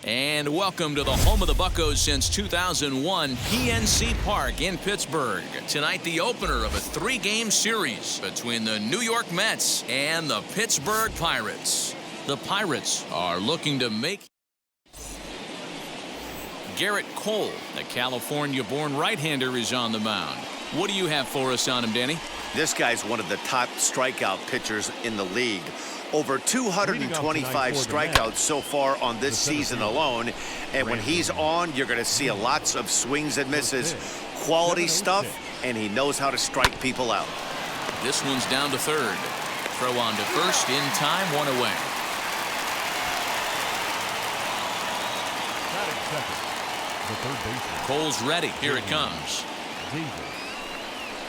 And welcome to the home of the Buccos since 2001, PNC Park in Pittsburgh. Tonight, the opener of a three-game series between the New York Mets and the Pittsburgh Pirates. The Pirates are looking to make Garrett Cole, the California-born right-hander, is on the mound. What do you have for us on him, Danny? This guy's one of the top strikeout pitchers in the league. Over 225 strikeouts so far on this season alone. And when he's on, you're going to see lots of swings and misses. Quality stuff, and he knows how to strike people out. This one's down to third. Throw on to first in time, one away. Cole's ready. Here it comes.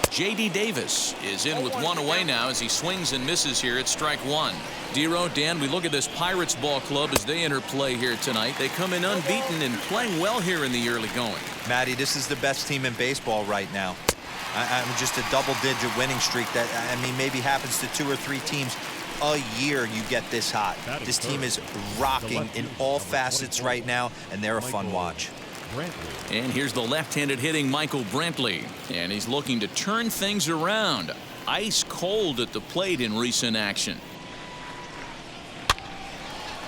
J.D. Davis is in with one away now as he swings and misses here at strike one. Dero, Dan, we look at this Pirates ball club as they enter play here tonight. They come in unbeaten and playing well here in the early going. Matty, this is the best team in baseball right now. I'm just a double-digit winning streak that, I mean, maybe happens to 2 or 3 teams a year. You get this hot. This team is rocking in all facets right now, and they're a fun watch. And here's the left-handed hitting Michael Brantley, and he's looking to turn things around. Ice cold at the plate in recent action.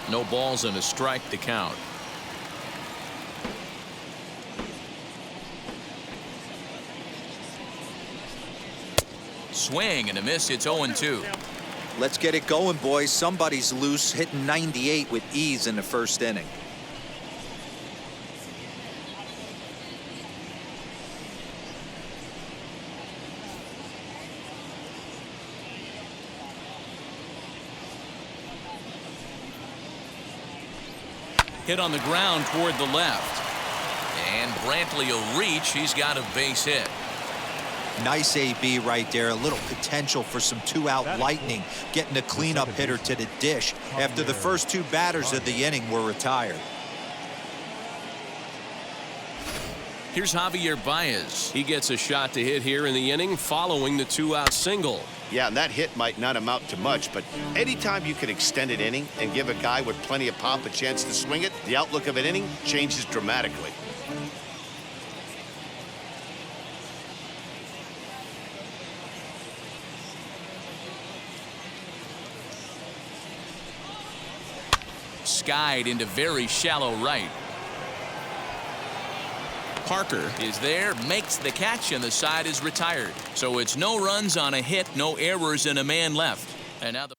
No balls and a strike to count. Swing and a miss. It's 0-2. Let's get it going, boys. Somebody's loose, hitting 98 with ease in the first inning. Hit on the ground toward the left. And Brantley will reach. He's got a base hit. Nice AB right there. A little potential for some 2-out lightning. Getting a cleanup hitter to the dish after the first 2 batters of the inning were retired. Here's Javier Baez. He gets a shot to hit here in the inning following the 2-out single. Yeah, and that hit might not amount to much, but anytime you can extend an inning and give a guy with plenty of pop a chance to swing it, the outlook of an inning changes dramatically. Skied into very shallow right. Parker is there, makes the catch, and the side is retired. So it's no runs on a hit, no errors, and a man left. And now the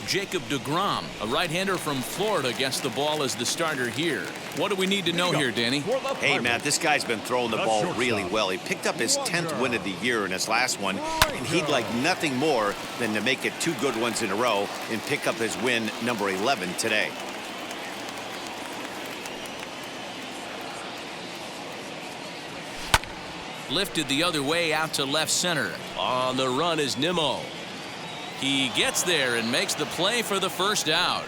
Jacob deGrom, a right-hander from Florida, gets the ball as the starter here. What do we need to know here, Danny? Hey, Matt, this guy's been throwing the ball really well. He picked up his 10th win of the year in his last one, and he'd like nothing more than to make it 2 good ones in a row and pick up his win number 11 today. Lifted the other way out to left center. On the run is Nimmo. He gets there and makes the play for the first out.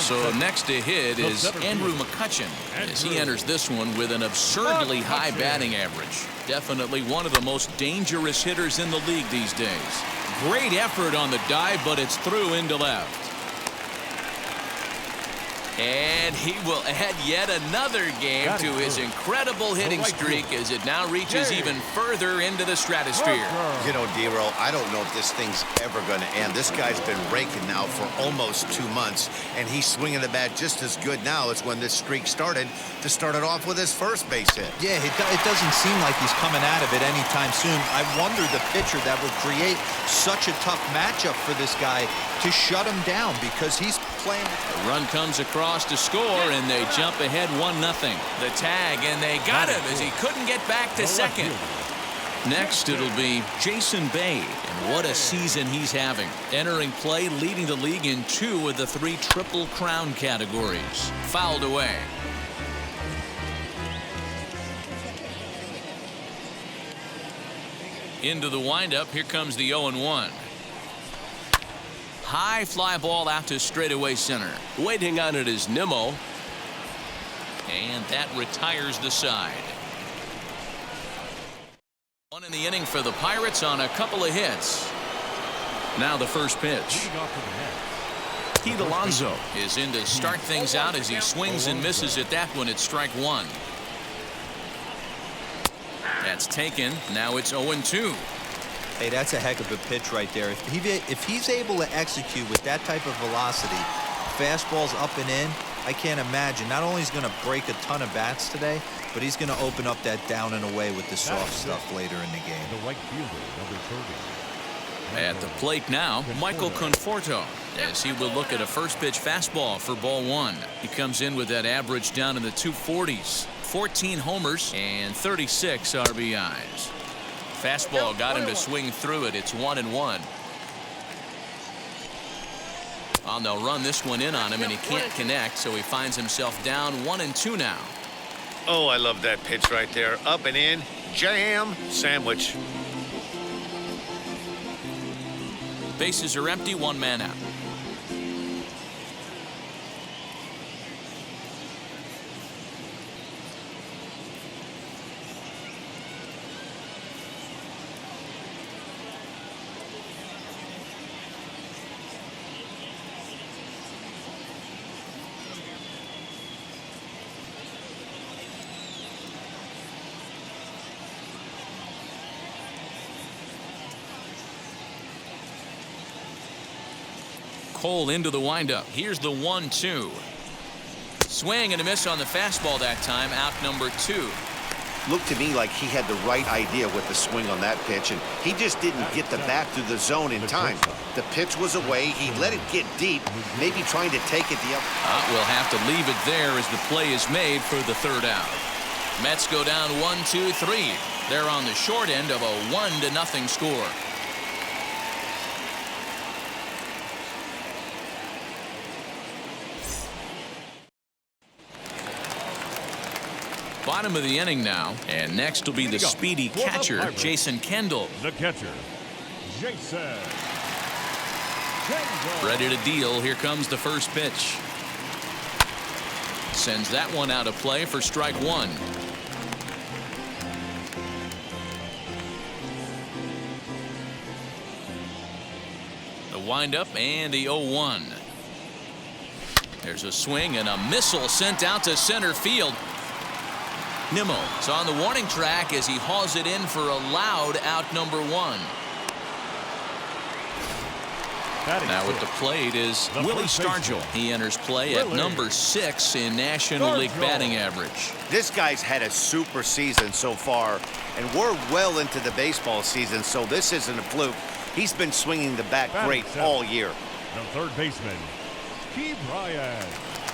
So next to hit is Andrew McCutchen as he enters this one with an absurdly high batting average. Definitely one of the most dangerous hitters in the league these days. Great effort on the dive, but it's through into left. And he will add yet another game to his incredible hitting streak as it now reaches even further into the stratosphere. You know, Dero, I don't know if this thing's ever going to end. This guy's been raking now for almost 2 months, and he's swinging the bat just as good now as when this streak started to start it off with his first base hit. Yeah, it doesn't seem like he's coming out of it anytime soon. I wonder the pitcher that would create such a tough matchup for this guy to shut him down because he's playing. The run comes across to score, and they jump ahead 1-0. The tag, and they got him as he couldn't get back to second. Next, it'll be Jason Bay, and what a season he's having. Entering play, leading the league in 2 of the 3 Triple Crown categories. Fouled away. Into the windup, here comes the 0-1. High fly ball out to straightaway center. Waiting on it is Nimmo. And that retires the side. One in the inning for the Pirates on a couple of hits. Now the first pitch. Pete Alonso is in to start things out as he swings and misses at that one at strike one. That's taken. Now it's 0-2. Hey, that's a heck of a pitch right there. If he's able to execute with that type of velocity, fastballs up and in, I can't imagine. Not only is he going to break a ton of bats today, but he's going to open up that down and away with the soft stuff later in the game. The right fielder, number 30. At the plate now, Michael Conforto, as he will look at a first pitch fastball for ball one. He comes in with that average down in the 240s, 14 homers and 36 RBIs. Fastball got him to swing through it. It's 1-1. They'll run this one in on him, and he can't connect, so he finds himself down 1-2 now. Oh, I love that pitch right there. Up and in, jam, sandwich. Bases are empty, one man out. Cole into the windup. Here's the 1-2. Swing and a miss on the fastball that time. Out number 2. Looked to me like he had the right idea with the swing on that pitch, and he just didn't get the bat through the zone in time. The pitch was away. He let it get deep, maybe trying to take it the other. We'll have to leave it there as the play is made for the third out. Mets go down 1-2-3. They're on the short end of a 1-0 score. Bottom of the inning now, and next will be the speedy catcher, Jason Kendall. The catcher, Jason Kendall. Ready to deal. Here comes the first pitch. Sends that one out of play for strike one. The windup and the 0-1. There's a swing and a missile sent out to center field. Nimmo is on the warning track as he hauls it in for a loud out number 1. Now at the plate is Willie Stargell. He enters play at number 6 in National League batting average. This guy's had a super season so far, and we're well into the baseball season, so this isn't a fluke. He's been swinging the bat great all year. The third baseman,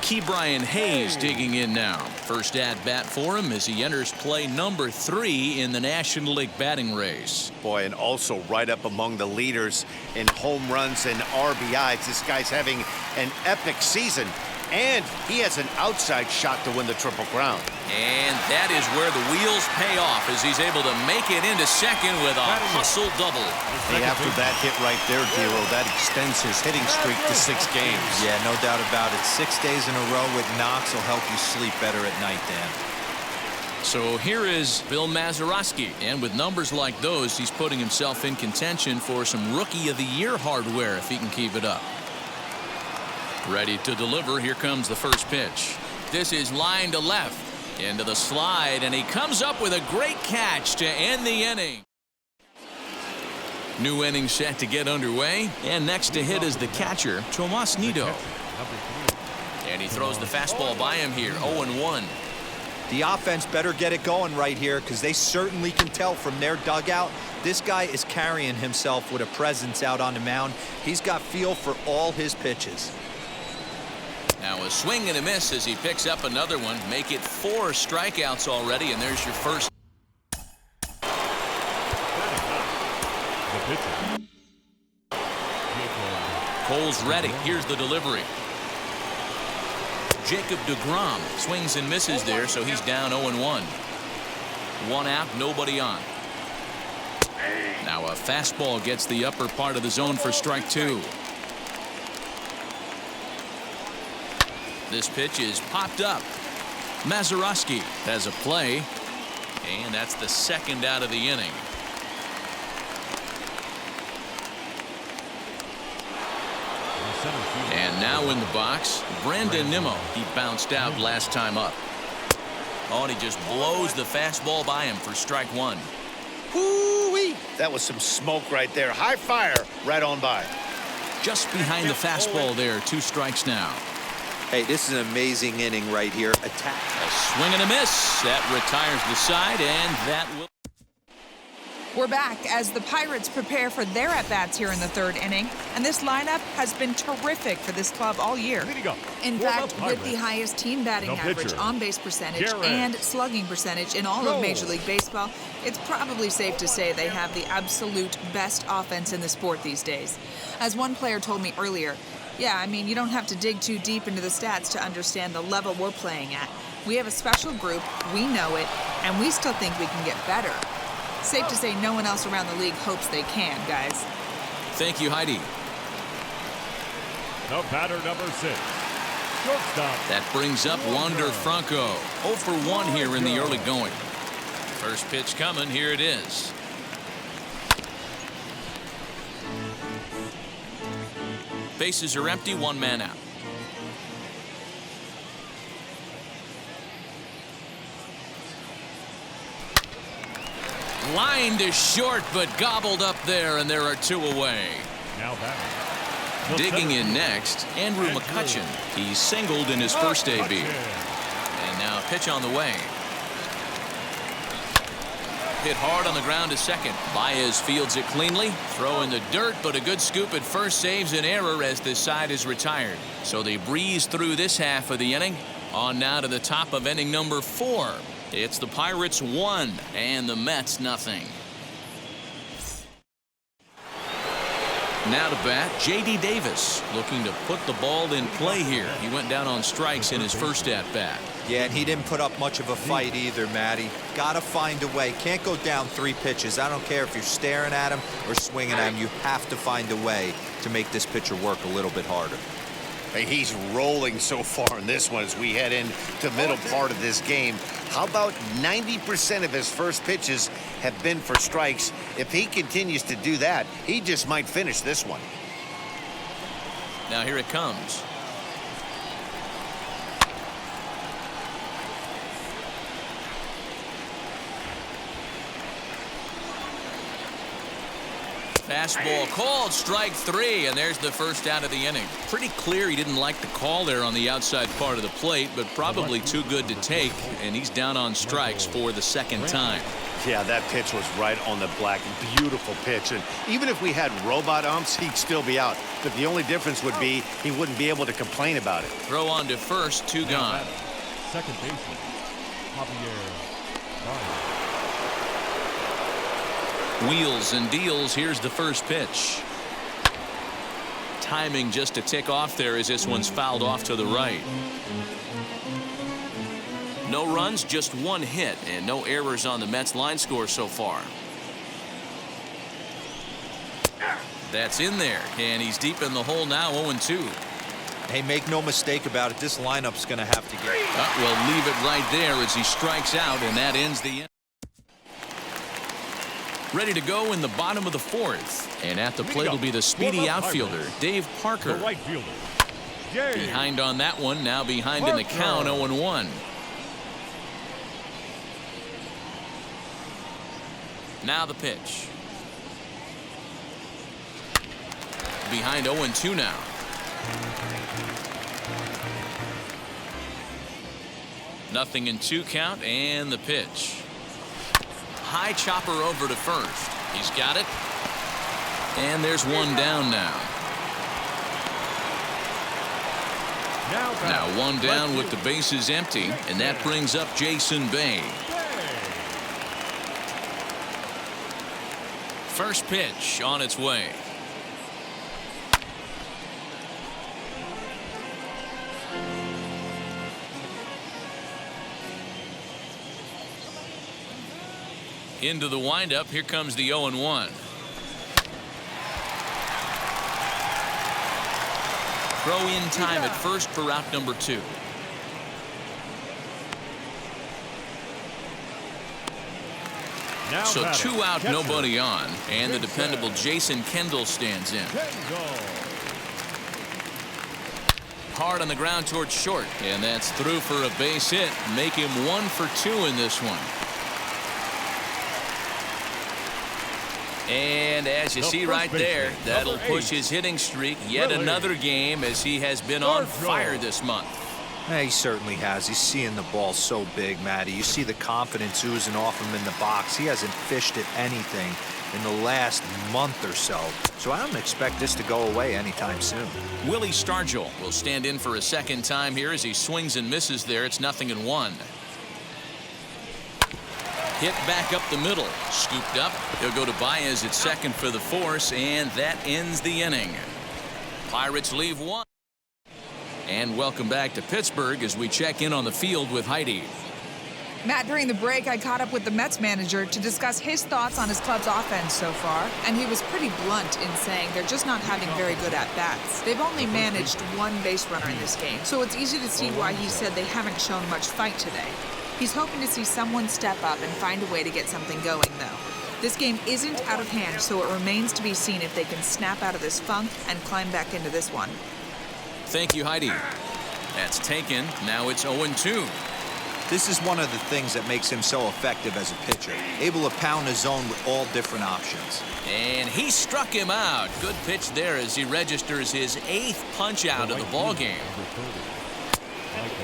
Ke'Bryan Hayes digging in now. First at bat for him as he enters play number 3 in the National League batting race. Boy, and also right up among the leaders in home runs and RBIs. This guy's having an epic season, and he has an outside shot to win the Triple Crown. And that is where the wheels pay off as he's able to make it into second with a hustle double. Hey, after that hit right there, Dero, that extends his hitting streak to 6 games. Yeah, no doubt about it. 6 days in a row with knocks will help you sleep better at night, Dan. So here is Bill Mazeroski, and with numbers like those, he's putting himself in contention for some Rookie of the Year hardware if he can keep it up. Ready to deliver. Here comes the first pitch. This is line to left. Into the slide, and he comes up with a great catch to end the inning. New inning set to get underway, and next to hit is the catcher, Tomas Nido. And he throws the fastball by him here, 0-1. The offense better get it going right here because they certainly can tell from their dugout. This guy is carrying himself with a presence out on the mound. He's got feel for all his pitches. Now a swing and a miss as he picks up another one. Make it 4 strikeouts already, and there's your first. Cole's ready. Here's the delivery. Jacob deGrom swings and misses there, so he's down 0-1. 1 out, nobody on. Now a fastball gets the upper part of the zone for strike 2. This pitch is popped up. Mazeroski has a play, and that's the second out of the inning. center field. And now in the box, Brandon Nimmo. He bounced out last time up. Oh, and he just blows the fastball by him for strike one. Woo-wee! That was some smoke right there. High fire right on by. Just behind the fastball there. 2 strikes now. Hey, this is an amazing inning right here. Attack. A swing and a miss. That retires the side, and that will. We're back as the Pirates prepare for their at-bats here in the 3rd inning, and this lineup has been terrific for this club all year. In fact, with the highest team batting average, on-base percentage, and slugging percentage in all of Major League Baseball, it's probably safe to say they have the absolute best offense in the sport these days. As one player told me earlier, yeah, I mean, you don't have to dig too deep into the stats to understand the level we're playing at. We have a special group, we know it, and we still think we can get better. Safe to say no one else around the league hopes they can, guys. Thank you, Heidi. The batter, number 6. Shortstop. That brings up Wander Franco. 0 for 1 here in the early going. First pitch coming. Here it is. Bases are empty. 1 man out. Line to short, but gobbled up there, and there are 2 away. Now batting. Digging in next, Andrew McCutcheon. He singled in his first debut. And now a pitch on the way. Hit hard on the ground to second. Baez fields it cleanly. Throw in the dirt, but a good scoop at first saves an error as this side is retired. So they breeze through this half of the inning. On now to the top of inning number 4. It's the Pirates 1 and the Mets nothing. Now to bat, J.D. Davis, looking to put the ball in play here. He went down on strikes in his first at-bat. Yeah, and he didn't put up much of a fight either, Matty. Got to find a way. Can't go down 3 pitches. I don't care if you're staring at him or swinging at him. You have to find a way to make this pitcher work a little bit harder. Hey, he's rolling so far in this one as we head into the middle part of this game. How about 90% of his first pitches have been for strikes? If he continues to do that, he just might finish this one. Now here it comes. Fastball called, strike 3, and there's the first out of the inning. Pretty clear he didn't like the call there on the outside part of the plate, but probably too good to take, and he's down on strikes for the 2nd time. Yeah, that pitch was right on the black. Beautiful pitch. And even if we had robot umps, he'd still be out. But the only difference would be he wouldn't be able to complain about it. Throw on to first, 2 gone. Second baseman, Javier. Wheels and deals. Here's the first pitch. Timing just a tick off there as this one's fouled off to the right. No runs, just 1 hit, and no errors on the Mets line score so far. That's in there, and he's deep in the hole now, 0-2. Hey, make no mistake about it. This lineup's going to have to get. We'll leave it right there as he strikes out, and that ends the inning. Ready to go in the bottom of the 4th, and at the plate will be the speedy outfielder, Dave Parker. The right fielder. Behind on that one, now behind in the count, 0-1. Now the pitch. Behind 0-2 now. Nothing in 2 count, and the pitch. High chopper over to first. He's got it. And there's 1 down now. Now 1 down with the bases empty, and that brings up Jason Bay. First pitch on its way. Into the windup. Here comes the 0-1. Throw in time at first for out number 2. So 2 out, nobody on, and the dependable Jason Kendall stands in. hard on the ground towards short. And that's through for a base hit. Make him 1 for 2 in this one. And as you see right there, that'll push his hitting streak yet another game, as he has been on fire this month. Yeah, he certainly has. He's seeing the ball so big, Matty. You see the confidence oozing off him in the box. He hasn't fished at anything in the last month or so. So I don't expect this to go away anytime soon. Willie Stargell will stand in for a second time here as he swings and misses there. It's 0-1. Hit back up the middle. Scooped up. He'll go to Baez at second for the force, and that ends the inning. Pirates leave 1. And welcome back to Pittsburgh as we check in on the field with Heidi. Matt, during the break, I caught up with the Mets manager to discuss his thoughts on his club's offense so far, and he was pretty blunt in saying they're just not having very good at-bats. They've only managed 1 base runner in this game, so it's easy to see why he said they haven't shown much fight today. He's hoping to see someone step up and find a way to get something going, though. This game isn't out of hand, so it remains to be seen if they can snap out of this funk and climb back into this one. Thank you, Heidi. That's taken. Now it's 0-2. This is one of the things that makes him so effective as a pitcher, able to pound the zone with all different options. And he struck him out. Good pitch there as he registers his 8th punch out of the ball game.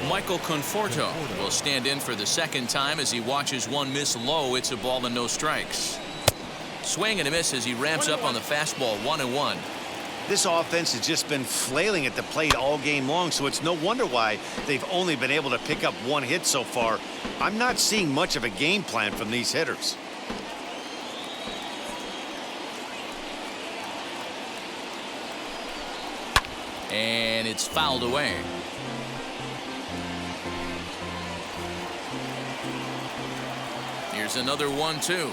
Michael Conforto will stand in for the second time as he watches one miss low. It's a ball and no strikes. Swing and a miss as he ramps up on the fastball. 1-1. This offense has just been flailing at the plate all game long, so it's no wonder why they've only been able to pick up 1 hit so far. I'm not seeing much of a game plan from these hitters. And it's fouled away. Here's another 1-2.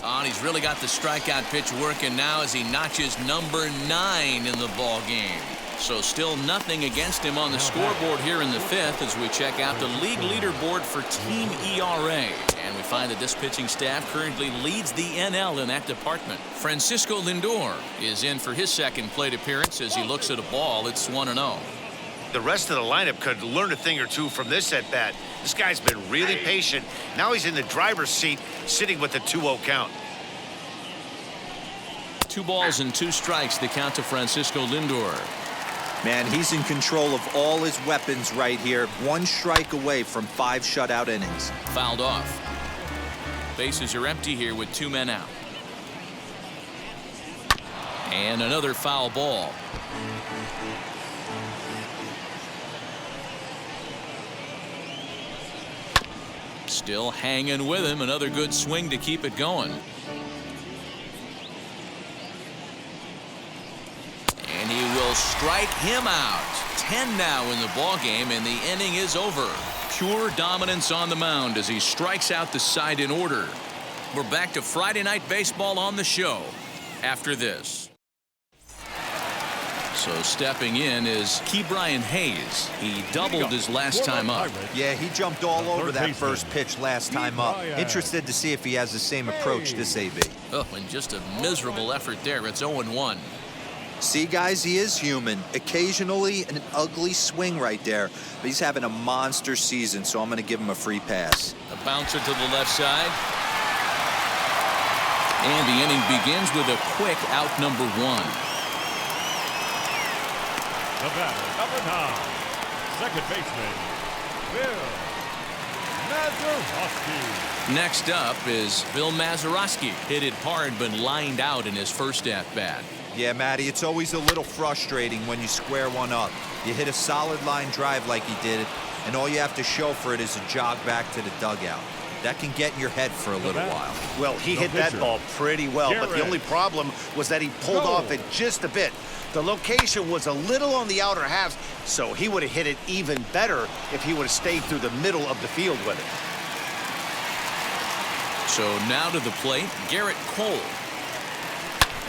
Oh, he's really got the strikeout pitch working now as he notches number 9 in the ball game. So still nothing against him on the scoreboard here in the 5th as we check out the league leaderboard for team ERA. And we find that this pitching staff currently leads the NL in that department. Francisco Lindor is in for his second plate appearance as he looks at a ball. It's 1-0. The rest of the lineup could learn a thing or two from this at bat. This guy's been really patient. Now he's in the driver's seat, sitting with the 2-0 count. 2 balls and 2 strikes, the count to Francisco Lindor. Man, he's in control of all his weapons right here. 1 strike away from 5 shutout innings. Fouled off. Bases are empty here with 2 men out. And another foul ball. Still hanging with him. Another good swing to keep it going. And he will strike him out. 10 now in the ball game, and the inning is over. Pure dominance on the mound as he strikes out the side in order. We're back to Friday Night Baseball on the show after this. So stepping in is Ke'Bryan Hayes. He doubled his last time up. Yeah, he jumped all over that first pitch last time up. Interested to see if he has the same approach this AB. Oh, and just a miserable effort there. It's 0-1. See, guys, he is human. Occasionally an ugly swing right there, but he's having a monster season, so I'm going to give him a free pass. A bouncer to the left side. And the inning begins with a quick out number 1. The batter, number 9, second baseman, Bill Mazeroski. Next up is Bill Mazeroski. Hit it hard, but lined out in his first at-bat. Yeah, Matty, it's always a little frustrating when you square one up. You hit a solid line drive like he did, and all you have to show for it is a jog back to the dugout. That can get in your head for a little while. Well, he hit that ball pretty well, but the only problem was that he pulled off it just a bit. The location was a little on the outer half, so he would have hit it even better if he would have stayed through the middle of the field with it. So now to the plate, Garrett Cole.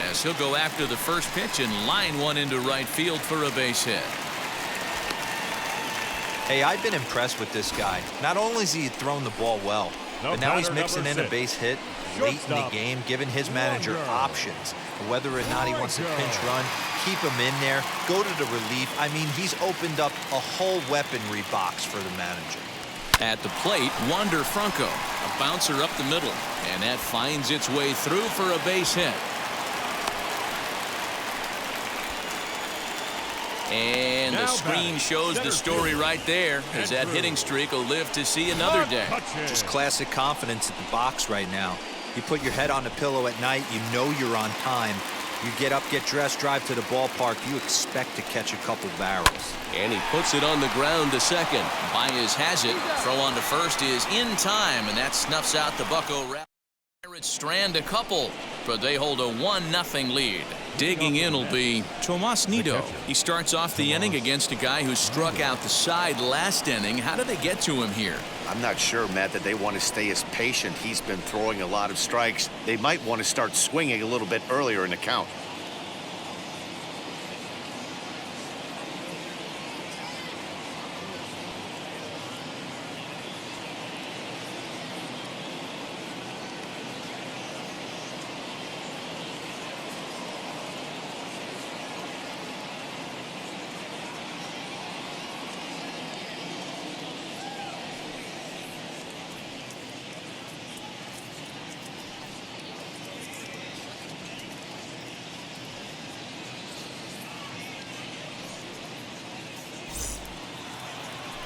As he'll go after the first pitch and line one into right field for a base hit. Hey, I've been impressed with this guy. Not only has he thrown the ball well, But now he's mixing in a base hit late in the game, giving his manager options. Whether or not he wants to pinch run, keep him in there, go to the relief. I mean, he's opened up a whole weaponry box for the manager. At the plate, Wander Franco, a bouncer up the middle, and that finds its way through for a base hit. And the screen shows the story right there, as that hitting streak will live to see another day. Just classic confidence at the box right now. You put your head on the pillow at night, you know you're on time. You get up, get dressed, drive to the ballpark, you expect to catch a couple barrels. And he puts it on the ground to second. Baez has it. Throw on to first is in time, and that snuffs out the Bucco Rap. Pirates strand a couple, but they hold a 1-0 lead. Digging in will be Tomas Nido. He starts off the inning against a guy who struck out the side last inning. How did they get to him here? I'm not sure, Matt, that they want to stay as patient. He's been throwing a lot of strikes. They might want to start swinging a little bit earlier in the count.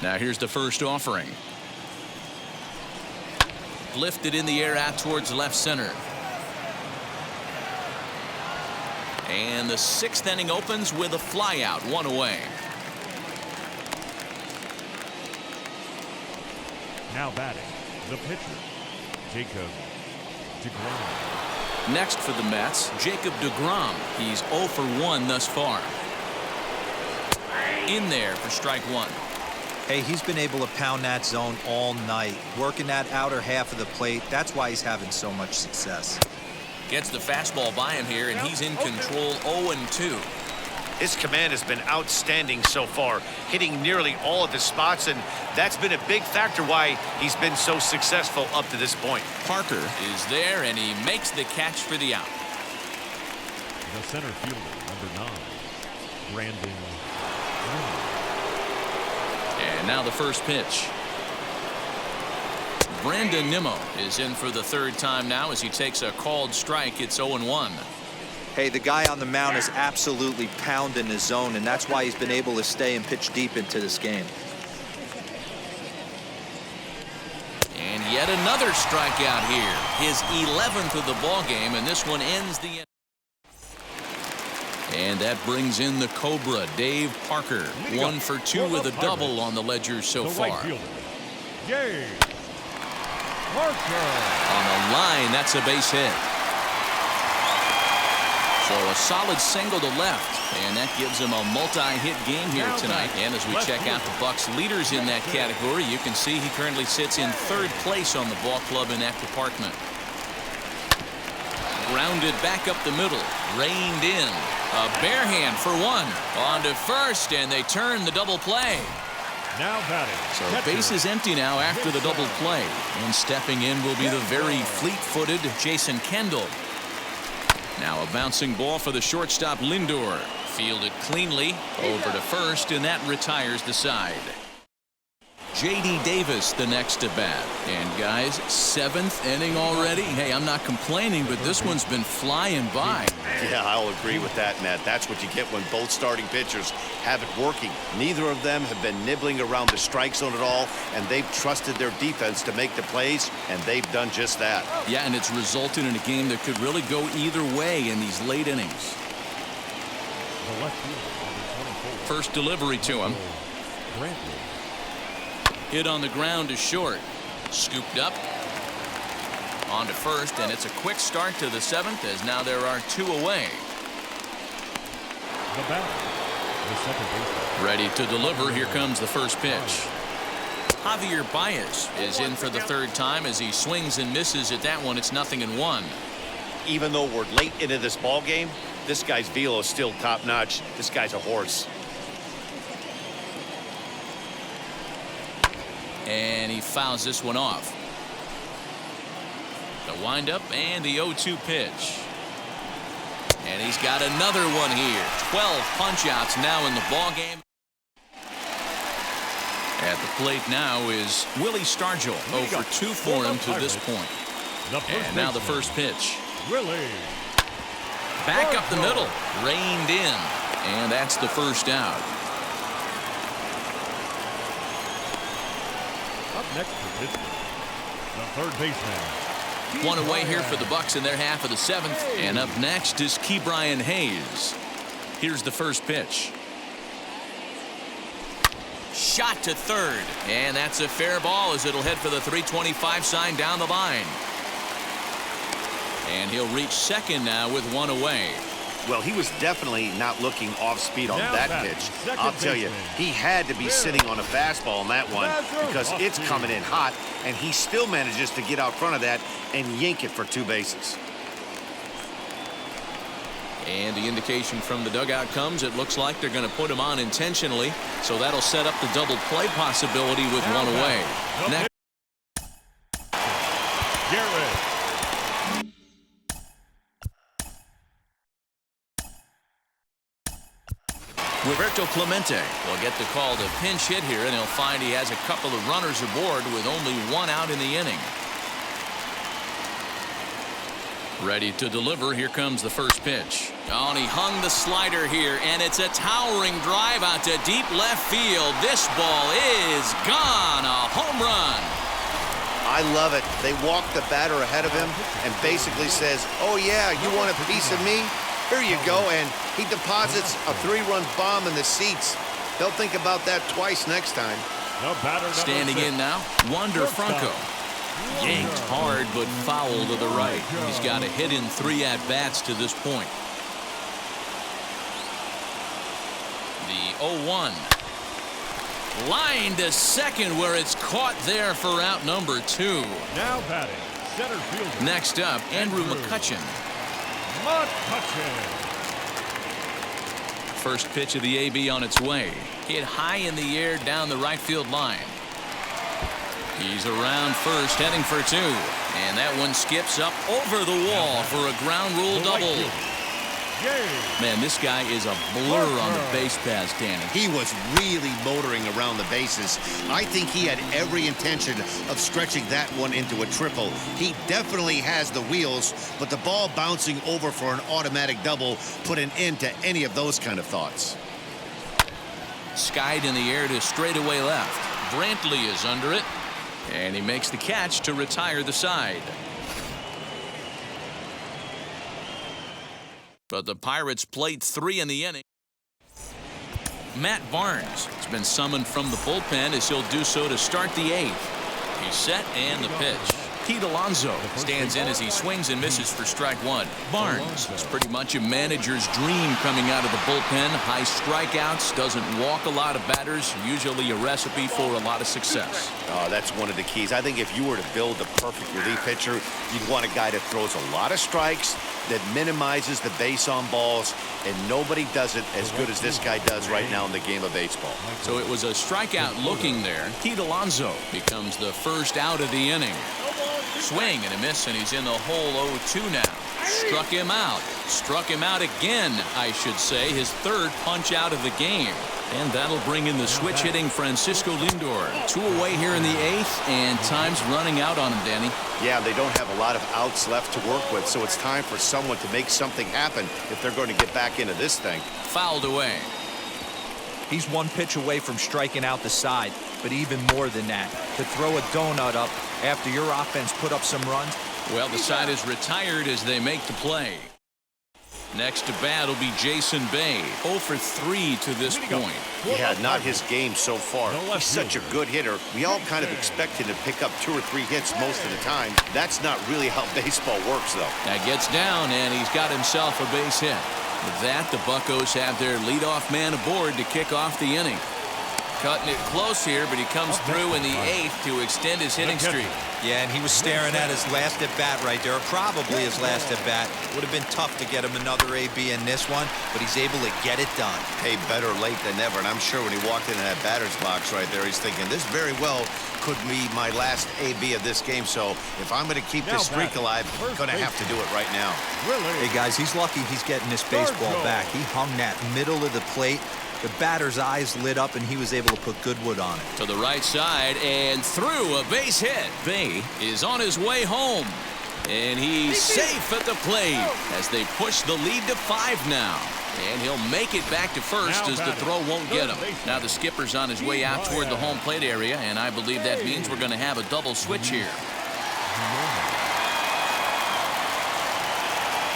Now here's the first offering. Lifted in the air out towards left center. And the 6th inning opens with a flyout, 1 away. Now batting, the pitcher, Jacob deGrom. Next for the Mets, Jacob deGrom. He's 0 for 1 thus far. In there for strike 1. Hey, he's been able to pound that zone all night, working that outer half of the plate. That's why he's having so much success. Gets the fastball by him here, and he's in control 0-2. His command has been outstanding so far, hitting nearly all of his spots, and that's been a big factor why he's been so successful up to this point. Parker is there, and he makes the catch for the out. The center fielder, number 9, Brandon. And now the first pitch. Brandon Nimmo is in for the 3rd time now as he takes a called strike. It's 0-1. Hey, the guy on the mound is absolutely pounding his zone, and that's why he's been able to stay and pitch deep into this game. And yet another strikeout here. His 11th of the ball game, and this one ends the inning. And that brings in the Cobra, Dave Parker. 1 for 2 with a double on the ledger so far. Dave Parker. On a line, that's a base hit. So a solid single to left, and that gives him a multi-hit game here tonight. And as we check out the Bucks leaders in that category, you can see he currently sits in 3rd place on the ball club in that department. Grounded back up the middle, reined in. A bare hand for 1. On to first, and they turn the double play. Now batting. So base is empty now after the double play. And stepping in will be the very fleet-footed Jason Kendall. Now a bouncing ball for the shortstop Lindor. Fielded cleanly over to first, and that retires the side. J.D. Davis the next to bat. And guys, 7th inning already. Hey, I'm not complaining, but this one's been flying by. Yeah, I'll agree with that, Matt. That's what you get when both starting pitchers have it working. Neither of them have been nibbling around the strike zone at all, and they've trusted their defense to make the plays, and they've done just that. Yeah, and it's resulted in a game that could really go either way in these late innings. First delivery to him. Hit on the ground is short. Scooped up. On to first, and it's a quick start to the 7th as now there are 2 away. The batter, the second baseman. Ready to deliver. Here comes the first pitch. Javier Baez is in for the 3rd time as he swings and misses at that one. It's 0-1. Even though we're late into this ball game, this guy's velo is still top-notch. This guy's a horse. And he fouls this one off. The windup and the 0-2 pitch. And he's got another one here. 12 punch-outs now in the ballgame. At the plate now is Willie Stargell. 0 for 2 for him to this point. And now the first pitch. Willie. Back up the middle. Reined in. And that's the first out. Up next for Pittsburgh, the third baseman. One away here for the Bucks in their half of the 7th. And up next is Ke'Bryan Hayes. Here's the first pitch. Shot to third. And that's a fair ball as it'll head for the 325 sign down the line. And he'll reach second now with one away. Well, he was definitely not looking off speed on that pitch. I'll tell you, he had to be sitting on a fastball on that one because it's coming in hot, and he still manages to get out front of that and yank it for 2 bases. And the indication from the dugout comes, it looks like they're going to put him on intentionally, so that'll set up the double play possibility with one away. Next. Garrett. Roberto Clemente will get the call to pinch hit here, and he'll find he has a couple of runners aboard with only 1 out in the inning. Ready to deliver. Here comes the first pitch. Oh, and he hung the slider here, and it's a towering drive out to deep left field. This ball is gone. A home run. I love it. They walk the batter ahead of him and basically says, oh, yeah, you want a piece of me? Here you go, and he deposits a 3-run bomb in the seats. They'll think about that twice next time. Standing in now, Wander Franco. Yanked hard, but foul to the right. He's got a hit in 3 at-bats to this point. The 0-1. Line to second, where it's caught there for out number 2. Now batting, center fielder. Next up, Andrew McCutchen. First pitch of the AB on its way. Hit high in the air down the right field line. He's around first, heading for 2. And that one skips up over the wall for a ground rule double. Man, this guy is a blur on the base paths, Danny. He was really motoring around the bases. I think he had every intention of stretching that one into a triple. He definitely has the wheels, but the ball bouncing over for an automatic double put an end to any of those kind of thoughts. Skied in the air to straightaway left. Brantley is under it, and he makes the catch to retire the side. But the Pirates played 3 in the inning. Matt Barnes has been summoned from the bullpen as he'll do so to start the 8th. He's set and the pitch. Pete Alonso stands in as he swings and misses for strike 1. Barnes is pretty much a manager's dream coming out of the bullpen. High strikeouts, doesn't walk a lot of batters, usually a recipe for a lot of success. That's one of the keys. I think if you were to build the perfect relief pitcher, you'd want a guy that throws a lot of strikes, that minimizes the base on balls, and nobody does it as good as this guy does right now in the game of baseball. So it was a strikeout looking there. Pete Alonso becomes the first out of the inning. Swing and a miss, and he's in the hole 0-2 now. Struck him out. Struck him out again, I should say. His 3rd punch out of the game. And that'll bring in the switch hitting Francisco Lindor. 2 away here in the 8th, and time's running out on him, Danny. Yeah, they don't have a lot of outs left to work with, so it's time for someone to make something happen if they're going to get back into this thing. Fouled away. He's 1 pitch away from striking out the side, but even more than that, to throw a donut up after your offense put up some runs. Well, the side is retired as they make the play. Next to bat will be Jason Bay. 0 for 3 to this point. Yeah, not his game so far. He's such a good hitter. We all kind of expect him to pick up 2 or 3 hits most of the time. That's not really how baseball works, though. That gets down, and he's got himself a base hit. With that, the Buccos have their leadoff man aboard to kick off the inning. Cutting it close here, but he comes through in the 8th to extend his hitting streak. Yeah, and he was staring at his last at-bat right there, or probably his last at-bat. Would have been tough to get him another AB in this one, but he's able to get it done. Hey, better late than never, and I'm sure when he walked into that batter's box right there, he's thinking, this very well could be my last AB of this game, so if I'm going to keep this streak alive, I'm going to have to do it right now. Hey, guys, he's lucky he's getting this baseball back. He hung that middle of the plate. The batter's eyes lit up, and he was able to put good wood on it. To the right side and through, a base hit. Bay is on his way home. And he's safe at the plate as they push the lead to 5 now. And he'll make it back to first as the throw won't get him. Now the skipper's on his way out toward the home plate area, and I believe that means we're going to have a double switch here.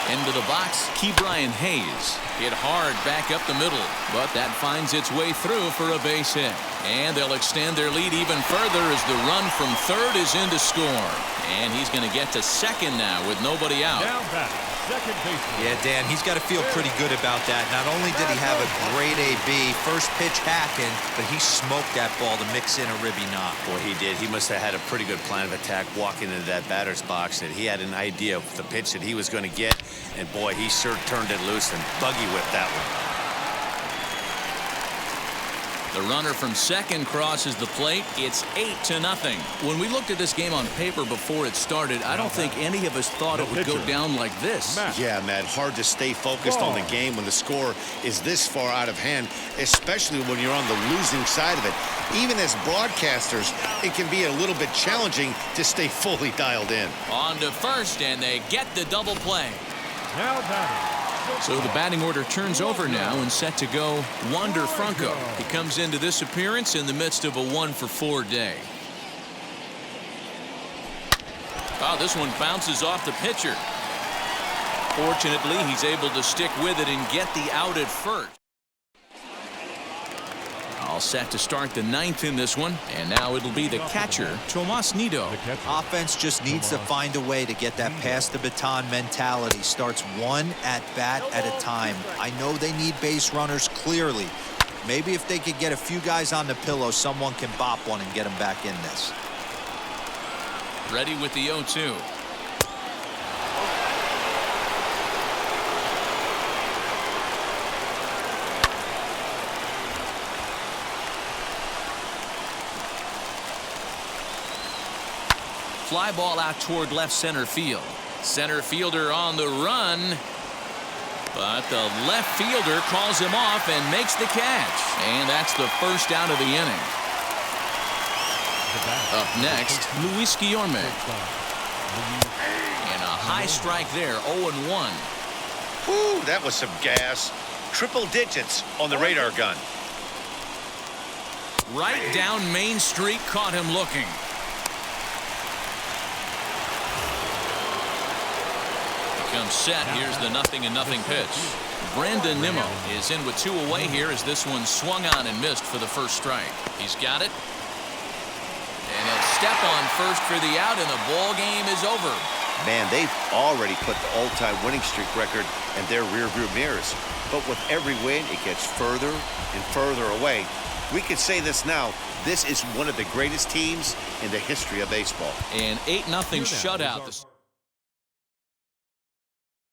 Into the box, Ke'Bryan Hayes. Hit hard back up the middle, but that finds its way through for a base hit. And they'll extend their lead even further as the run from third is in to score. And he's going to get to second now with nobody out. Now batting, second baseman. Yeah, Dan, he's got to feel pretty good about that. Not only did he have a great AB, first pitch hacking, but he smoked that ball to mix in a ribby knock. Boy, he did. He must have had a pretty good plan of attack walking into that batter's box, that he had an idea of the pitch that he was going to get, and boy, he sure turned it loose and buggy whipped that one. The runner from second crosses the plate. It's 8-0. When we looked at this game on paper before it started, I don't think any of us thought it would go down like this. Yeah, Matt, hard to stay focused on the game when the score is this far out of hand, especially when you're on the losing side of it. Even as broadcasters, it can be a little bit challenging to stay fully dialed in. On to first, and they get the double play. Now batting. So the batting order turns over now and set to go Wander Franco. He comes into this appearance in the midst of a 1-for-4 day. Oh, this one bounces off the pitcher. Fortunately, he's able to stick with it and get the out at first. All set to start the 9th in this one, and now it'll be the catcher, Tomas Nido. Offense just needs to find a way to get that pass the baton mentality. Starts one at bat at a time. I know they need base runners clearly. Maybe if they could get a few guys on the pillow, someone can bop one and get them back in this. Ready with the 0-2. Fly ball out toward left center field. Center fielder on the run. But the left fielder calls him off and makes the catch. And that's the first out of the inning. Up next, Luis Guillorme. And a high strike there, 0-1. Whew, that was some gas. Triple digits on the radar gun. Right down Main Street, caught him looking. Comes set. Here's the 0-0 pitch. Brandon Nimmo is in with 2 away here as this one swung on and missed for the first strike. He's got it. And he'll step on first for the out, and the ball game is over. Man, they've already put the all-time winning streak record in their rearview mirrors. But with every win, it gets further and further away. We could say this now. This is one of the greatest teams in the history of baseball. An 8-0 shutout.